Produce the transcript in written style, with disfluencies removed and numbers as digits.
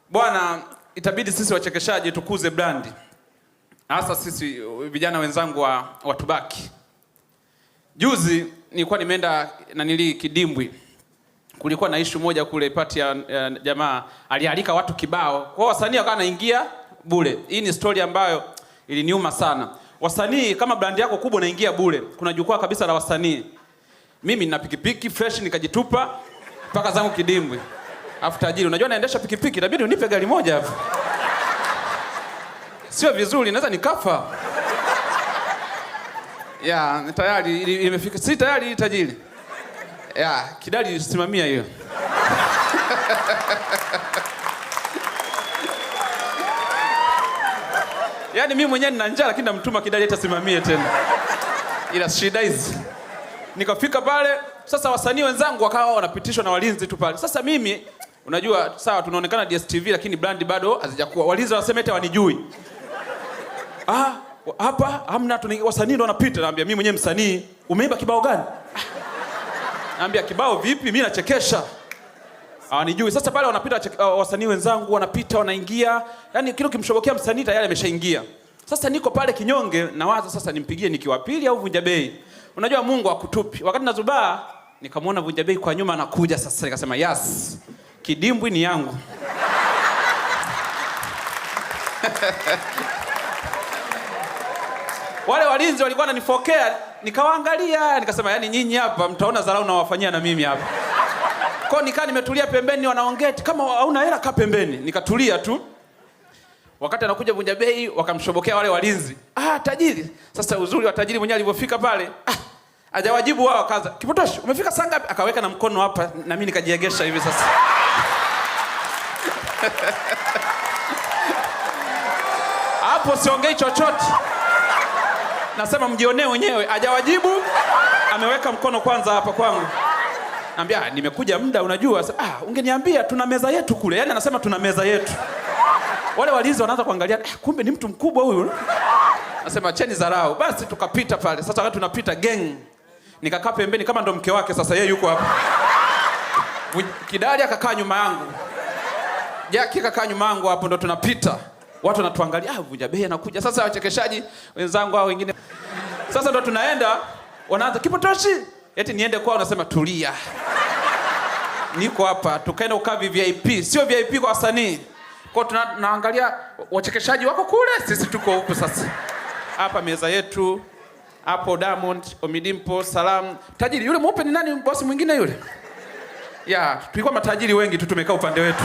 Bwana, itabidi sisi wachekeshaji tukuze brandi. Hasa sisi vijana wenzangu wa Tubaki. Juzi nilikuwa nimeenda Kidimbwi. Kulikuwa na issue moja kule party ya jamaa alialika watu kibao. Kwa wasanii wakawa naingia bure. Hii ni story ambayo iliniuma sana. Wasanii kama brand yako kubwa unaingia bure. Kuna jukwaa kabisa la wasanii. Mimi nina pikipiki fresh nikajitupa mpaka zangu Kidimbwi. Afu tajiri, unajua naendesha pikipiki, inabidi unipe gari moja hapo. Sio vizuri, naweza nikafa. Ya, tayari imefika. Si tayari tajiri. Ya, kidali simamia hiyo. Yaani mimi mwenyewe nina njaa lakini namtuma kidali atasimamie tena. Ila shida hizi. Nikafika pale, sasa wasanii wenzangu wakawa wanapitishwa na walinzi tu pale. Sasa mimi unajua sawa tunaonekana DSTV lakini brand bado hazijakuwa. Walinzi wanasema eti wanijui. Hapa hamna wasanii ndo wanapita. Naambia mimi mwenyewe msanii, umeimba kibao gani? Naambia kibao vipi? Mimi nachekesha. Hawanijui. Sasa pale wanapita wasanii wenzangu wanapita wanaingia. Yaani kile kimshobokea msanii tayari ameshaingia. Sasa niko pale kinyonge nawaza sasa nimpigie nikiwa pili au Vunja Bei. Unajua Mungu hakutupi. Wakati nazubaa nikamwona Vunja Bei kwa nyuma anakuja sasa nikasema yes. Kidimbwi ni yangu. Wale walinzi walikuwa wananifokea, nikawaangalia, nikasema yani nyinyi hapa mtaona dharau na wafanyia na mimi hapa. Kwa nikaa nimetulia pembeni wanaongea kama hauna hela kaa pembeni. Nikatulia tu. Wakati anakuja Vunja Bei wakamshobokea wale walinzi. Tajiri. Sasa uzuri wa tajiri mwenyewe alipofika pale, hajawajibu wao kaza. Kipotoshi, umefika saa ngapi? Akaweka na mkono hapa na mimi nikajiegesha hivi sasa. Hapo siongei chochote. Nasema mjionee wenyewe. Hajawajibu. Ameweka mkono kwanza hapa kwangu. Naambia nimekuja muda unajua. Ungeniambia tuna meza yetu kule. Yaani anasema tuna meza yetu. Wale walinzi wanaanza kuangalia, kumbe ni mtu mkubwa huyu. Nasema acheni dharau. Basi tukapita pale. Sasa wakati tunapita gang. Nikakaa pembeni kama ndo mke wake sasa yeye yuko hapa. Kidali akakaa nyuma yangu. Jackie akakaa nyuma yangu hapo ndo tunapita. Watu wanatuangalia, Vunja Bei anakuja. Sasa wachekeshaji wenzangu hao wengine. Sasa ndo tunaenda, wanaanza Kipotoshi. Eti niende kwao nasema tulia. Niko hapa, tukaenda ukaa VIP, sio VIP kwa wasanii. Kwa tunaangalia wachekeshaji wako kule, sisi tuko huku sasa. Hapa meza yetu, hapo Diamond, Omidimpo, Salam. Tajiri yule mweupe ni nani bosi mwingine yule? Ya, tulikuwa matajiri wengi tu tumekaa upande wetu.